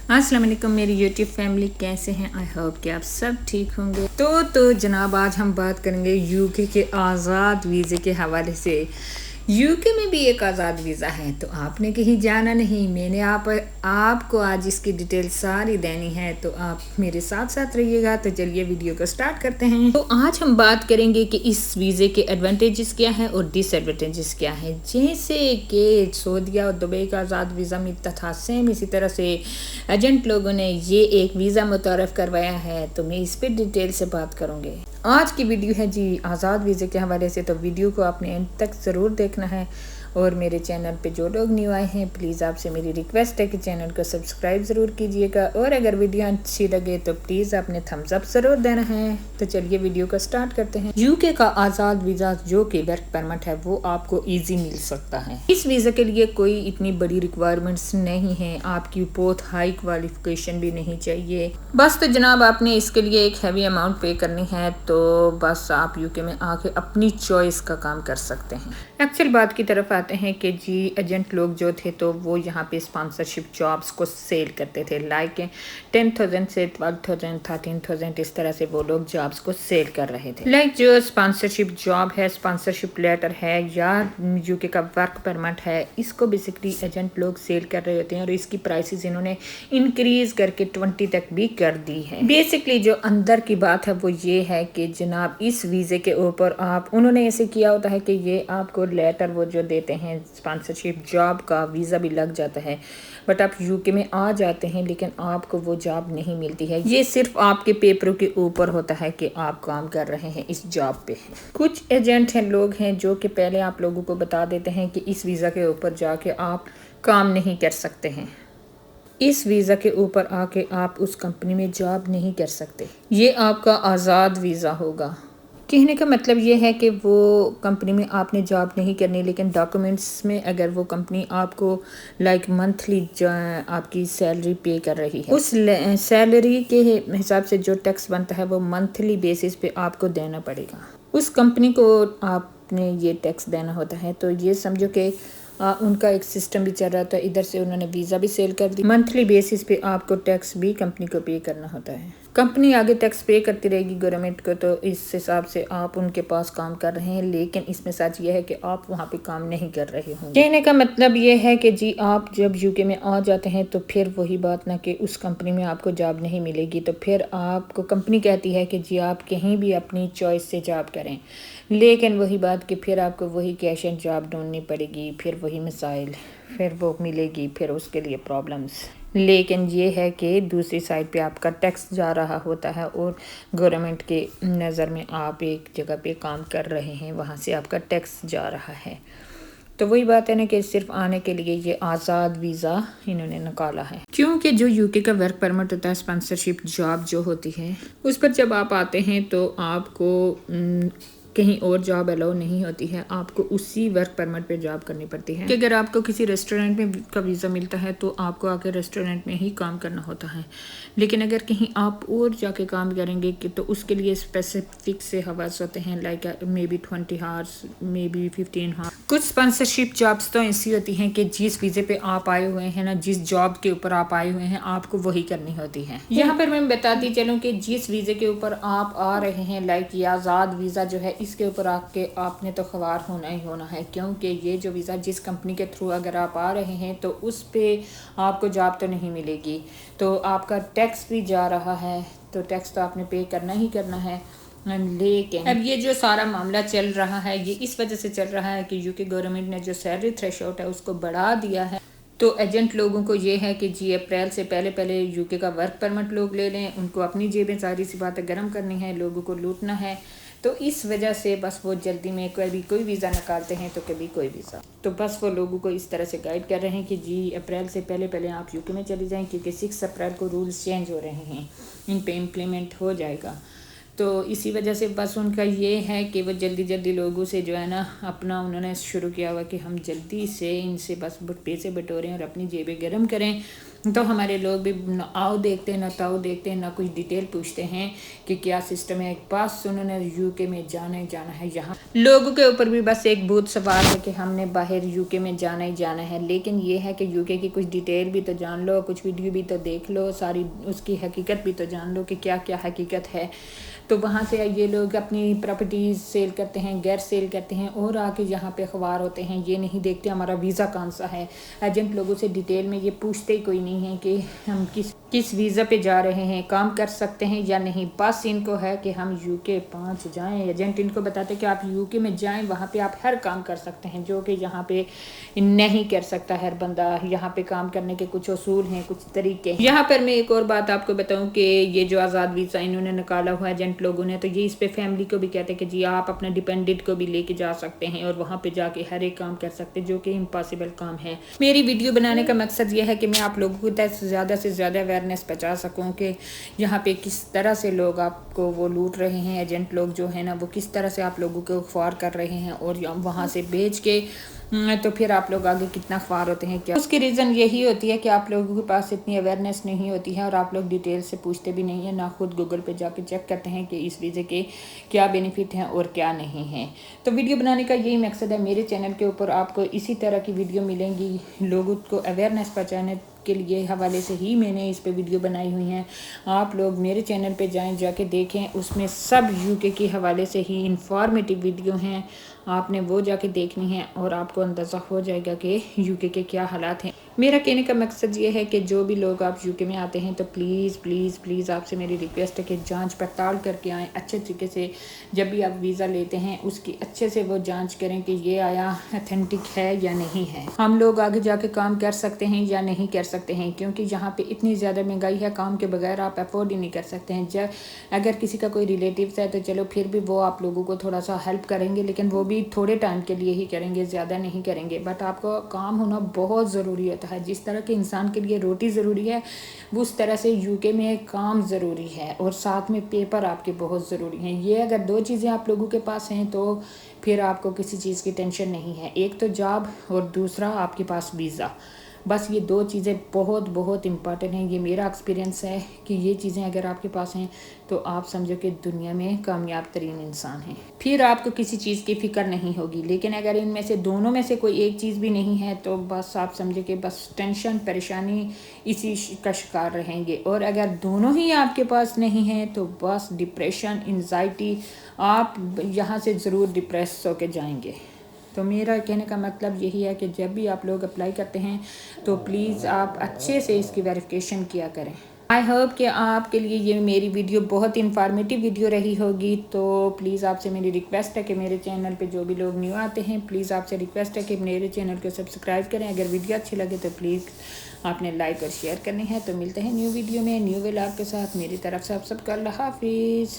अस्सलाम वालेकुम मेरी यूट्यूब फैमिली, कैसे हैं? आई होप कि आप सब ठीक होंगे। तो जनाब आज हम बात करेंगे यूके के आज़ाद वीज़े के हवाले से। यूके में भी एक आज़ाद वीज़ा है, तो आपने कहीं जाना नहीं। मैंने आपको आज इसकी डिटेल सारी देनी है, तो आप मेरे साथ साथ रहिएगा। तो चलिए वीडियो को स्टार्ट करते हैं। तो आज हम बात करेंगे कि इस वीज़े के एडवांटेजेस क्या है और डिसएडवांटेजेस क्या है। जैसे कि सऊदीया और दुबई का आज़ाद वीज़ा मिलता था, सेम इसी तरह से एजेंट लोगों ने ये एक वीज़ा मुतारफ़ करवाया है, तो मैं इस पर डिटेल से बात करूँगी। आज की वीडियो है जी आज़ाद वीज़े के हवाले से, तो वीडियो को आपने एंड तक ज़रूर देखना है। और मेरे चैनल पे जो लोग न्यू आए हैं, प्लीज़ आपसे मेरी रिक्वेस्ट है कि चैनल को सब्सक्राइब ज़रूर कीजिएगा। और अगर वीडियो अच्छी लगे तो प्लीज़ आपने थम्स अप ज़रूर देना है। तो चलिए वीडियो को स्टार्ट करते हैं। यूके का आज़ाद वीज़ा जो कि वर्क परमिट है, वो आपको ईजी मिल सकता है। इस वीज़ा के लिए कोई इतनी बड़ी रिक्वायरमेंट्स नहीं है, आपकी बहुत हाई क्वालिफिकेशन भी नहीं चाहिए। बस तो जनाब आपने इसके लिए एक हैवी अमाउंट पे करनी है, तो बस आप यूके में आके अपनी चॉइस का काम कर सकते हैं। एक्चुअल बात की तरफ आते हैं कि जी एजेंट लोग जो थे, तो वो यहाँ पे स्पॉन्सरशिप जॉब्स को सेल करते थे। लाइक 10,000 से 12,000 13,000 इस तरह से वो लोग जॉब्स को सेल कर रहे थे। लाइक जो स्पॉन्सरशिप जॉब है, स्पॉन्सरशिप लेटर है या यूके का वर्क परमिट है, इसको बेसिकली एजेंट लोग सेल कर रहे होते हैं। और इसकी प्राइसेस इन्होंने इंक्रीज करके 20 तक भी कर दी है। बेसिकली जो अंदर की बात है वो ये है कि जनाब इस वीज़े के ऊपर उन्होंने ऐसे किया होता है कि ये आपको लेटर वो जो देते हैं, स्पॉन्सरशिप जॉब का वीज़ा भी लग जाता है, बट आप यूके में आ जाते हैं लेकिन आपको वो जॉब नहीं मिलती है। ये सिर्फ आपके पेपरों के ऊपर होता है कि आप काम कर रहे हैं इस जॉब पे। कुछ एजेंट हैं, लोग हैं जो कि पहले आप लोगों को बता देते हैं कि इस वीज़ा के ऊपर जाके आप काम नहीं कर सकते हैं, इस वीज़ा के ऊपर आके आप उस कंपनी में जॉब नहीं कर सकते। ये आपका आज़ाद वीज़ा होगा। कहने का मतलब ये है कि वो कंपनी में आपने जॉब नहीं करनी, लेकिन डॉक्यूमेंट्स में अगर वो कंपनी आपको लाइक मंथली आपकी सैलरी पे कर रही है, उस सैलरी के हिसाब से जो टैक्स बनता है वो मंथली बेसिस पे आपको देना पड़ेगा। उस कंपनी को आपने ये टैक्स देना होता है। तो ये समझो कि उनका एक सिस्टम भी चल रहा था, इधर से उन्होंने वीज़ा भी सेल कर दी। मंथली बेसिस पे आपको टैक्स भी कंपनी को पे करना होता है। कंपनी आगे टैक्स पे करती रहेगी गवर्नमेंट को, तो इस हिसाब से आप उनके पास काम कर रहे हैं, लेकिन इसमें सच ये है कि आप वहाँ पे काम नहीं कर रहे होंगे। कहने का मतलब ये है कि जी आप जब यूके में आ जाते हैं तो फिर वही बात ना कि उस कंपनी में आपको जॉब नहीं मिलेगी, तो फिर आपको कंपनी कहती है कि जी आप कहीं भी अपनी चॉइस से जॉब करें, लेकिन वही बात कि फिर आपको वही कैश एंड जॉब ढूंढनी पड़ेगी, फिर वही मसाइल, फिर वो मिलेगी, फिर उसके लिए प्रॉब्लम्स। लेकिन ये है कि दूसरी साइड पे आपका टैक्स जा रहा होता है और गवर्नमेंट के नज़र में आप एक जगह पे काम कर रहे हैं, वहाँ से आपका टैक्स जा रहा है। तो वही बात है ना कि सिर्फ आने के लिए ये आज़ाद वीज़ा इन्होंने निकाला है। क्योंकि जो यूके का वर्क परमिट होता है, स्पॉन्सरशिप जॉब जो होती है, उस पर जब आप आते हैं तो आपको कहीं और जॉब अलाउ नहीं होती है, आपको उसी वर्क परमिट पे जॉब करनी पड़ती है। कि अगर आपको किसी रेस्टोरेंट में का वीज़ा मिलता है तो आपको आके रेस्टोरेंट में ही काम करना होता है, लेकिन अगर कहीं आप और जाके काम करेंगे कि तो उसके लिए स्पेसिफिक से हवास होते हैं, like may be 20 hours, may be 15 hours. कुछ स्पॉन्सरशिप जॉब्स तो ऐसी होती हैं कि जिस वीज़े पे आप आए हुए हैं ना, जिस जॉब के ऊपर आप आए हुए हैं, आपको वही करनी होती है। यहाँ पर मैं बताती चलूँ कि जिस वीज़े के ऊपर आप आ रहे हैं, लाइक ये आज़ाद वीज़ा जो है, इसके ऊपर आके आपने तो खबर होना ही होना है, क्योंकि ये जो वीज़ा जिस कंपनी के थ्रू अगर आप आ रहे हैं तो उस पे आपको जॉब तो नहीं मिलेगी, तो आपका टैक्स भी जा रहा है, तो टैक्स तो आपने पे करना ही करना है। लेकिन अब ये जो सारा मामला चल रहा है, ये इस वजह से चल रहा है कि यूके गवर्नमेंट ने जो सैलरी थ्रेशोल्ड है उसको बढ़ा दिया है। तो एजेंट लोगों को ये है कि जी अप्रैल से पहले पहले यूके का वर्क परमिट लोग ले लें, उनको अपनी जेबें सारी सी बातें गर्म करनी है, लोगों को लूटना है। तो इस वजह से बस वो जल्दी में कभी कोई वीज़ा निकालते हैं तो कभी कोई वीज़ा, तो बस वो लोगों को इस तरह से गाइड कर रहे हैं कि जी अप्रैल से पहले पहले आप यूके में चले जाएं, क्योंकि 6 अप्रैल को रूल्स चेंज हो रहे हैं, इन पे इम्प्लीमेंट हो जाएगा। तो इसी वजह से बस उनका ये है कि वो जल्दी जल्दी लोगों से जो है ना अपना उन्होंने शुरू किया हुआ कि हम जल्दी से इनसे बस पैसे बटोरें और अपनी जेबें गर्म करें तो हमारे लोग भी न आओ देखते हैं, ना ताओ देखते हैं, ना कुछ डिटेल पूछते हैं कि क्या सिस्टम है। बस उन्होंने यूके में जाना ही जाना है। यहाँ लोगों के ऊपर भी बस एक भूत सवार है कि हमने बाहर यूके में जाना ही जाना है। लेकिन ये है कि यूके की कुछ डिटेल भी तो जान लो, कुछ वीडियो भी तो देख लो, सारी उसकी हकीकत भी तो जान लो कि क्या क्या हकीकत है। तो वहाँ से ये लोग अपनी प्रॉपर्टीज़ सेल करते हैं, घर सेल करते हैं और आके यहाँ पे अखबार होते हैं। ये नहीं देखते हमारा वीज़ा कौन सा है। एजेंट लोगों से डिटेल में ये पूछते ही कोई नहीं है कि हम किस वीज़ा पे जा रहे हैं, काम कर सकते हैं या नहीं। बस इनको है कि हम यूके पहुँच जाएं। एजेंट इनको बताते कि आप यूके में जाएं, वहाँ पे आप हर काम कर सकते हैं जो कि यहाँ पे नहीं कर सकता हर बंदा। यहाँ पे काम करने के कुछ असूल हैं, कुछ तरीके हैं। यहाँ पर मैं एक और बात आपको बताऊँ कि ये जो आज़ाद वीज़ा इन्होंने निकाला हुआ है एजेंट लोगों ने, तो ये इस पे फैमिली को भी कहते हैं कि जी आप अपने डिपेंडेंट को भी लेके जा सकते हैं और वहाँ पे जाके हर एक काम कर सकते हैं, जो कि इम्पॉसिबल काम है। मेरी वीडियो बनाने का मकसद ये है कि मैं आप लोगों को ज़्यादा से ज़्यादा अवेयरनेस पहुँचा सकूँ कि यहाँ पे किस तरह से लोग आपको वो लूट रहे हैं। एजेंट लोग जो है ना वो किस तरह से आप लोगों को ख्वार कर रहे हैं और वहाँ से बेच के तो फिर आप लोग आगे कितना ख्वार होते हैं। क्या उसकी रीज़न यही होती है कि आप लोगों के पास इतनी अवेयरनेस नहीं होती है और आप लोग डिटेल से पूछते भी नहीं है, ना खुद गूगल पे जाके चेक करते हैं कि इस वीज़े के क्या बेनिफिट हैं और क्या नहीं है। तो वीडियो बनाने का यही मकसद है। मेरे चैनल के ऊपर आपको इसी तरह की वीडियो मिलेंगी, लोगों को अवेयरनेस पहुँचाने के लिए हवाले से ही मैंने इस पे वीडियो बनाई हुई हैं। आप लोग मेरे चैनल पे जाएं, जाके देखें, उसमें सब यूके के हवाले से ही इंफॉर्मेटिव वीडियो हैं। आपने वो जाके देखनी है और आपको अंदाज़ा हो जाएगा कि यूके के क्या हालात हैं। मेरा कहने का मकसद ये है कि जो भी लोग आप यूके में आते हैं तो प्लीज़ प्लीज़ प्लीज़ आपसे मेरी रिक्वेस्ट है कि जांच पड़ताल करके आएँ अच्छे तरीके से। जब भी आप वीज़ा लेते हैं उसकी अच्छे से वो जांच करें कि ये आया अथेंटिक है या नहीं है। हम लोग आगे जाके काम कर सकते हैं या नहीं कर सकते हैं, क्योंकि यहाँ पे इतनी ज़्यादा महंगाई है, काम के बगैर आप अफोर्ड ही नहीं कर सकते हैं। जब अगर किसी का कोई रिलेटिव्स है तो चलो फिर भी वो आप लोगों को थोड़ा सा हेल्प करेंगे, लेकिन वो भी थोड़े टाइम के लिए ही करेंगे, ज़्यादा नहीं करेंगे। बट आपको काम होना बहुत ज़रूरी होता है। जिस तरह के इंसान के लिए रोटी ज़रूरी है उस तरह से यूके में काम ज़रूरी है और साथ में पेपर आपके बहुत ज़रूरी हैं। ये अगर दो चीज़ें आप लोगों के पास हैं तो फिर आपको किसी चीज़ की टेंशन नहीं है। एक तो जॉब और दूसरा आपके पास वीज़ा। बस ये दो चीज़ें बहुत बहुत इम्पॉर्टेंट हैं। ये मेरा एक्सपीरियंस है कि ये चीज़ें अगर आपके पास हैं तो आप समझो कि दुनिया में कामयाब तरीन इंसान हैं। फिर आपको किसी चीज़ की फ़िक्र नहीं होगी। लेकिन अगर इनमें से दोनों में से कोई एक चीज़ भी नहीं है तो बस आप समझो कि बस टेंशन परेशानी इसी का शिकार रहेंगे। और अगर दोनों ही आपके पास नहीं हैं तो बस डिप्रेशन, एंजाइटी, आप यहाँ से ज़रूर डिप्रेस होकर जाएंगे। तो मेरा कहने का मतलब यही है कि जब भी आप लोग अप्लाई करते हैं तो प्लीज़ आप अच्छे से इसकी वेरिफिकेशन किया करें। आई होप कि आपके लिए ये मेरी वीडियो बहुत इन्फॉर्मेटिव वीडियो रही होगी। तो प्लीज़ आपसे मेरी रिक्वेस्ट है कि मेरे चैनल पे जो भी लोग न्यू आते हैं प्लीज़ आपसे रिक्वेस्ट है कि मेरे चैनल को सब्सक्राइब करें। अगर वीडियो अच्छी लगे तो प्लीज़ आपने लाइक और शेयर करनी है। तो मिलते हैं न्यू वीडियो में न्यू व्लॉग के साथ। मेरी तरफ से आप सबको अल्लाह हाफिज़।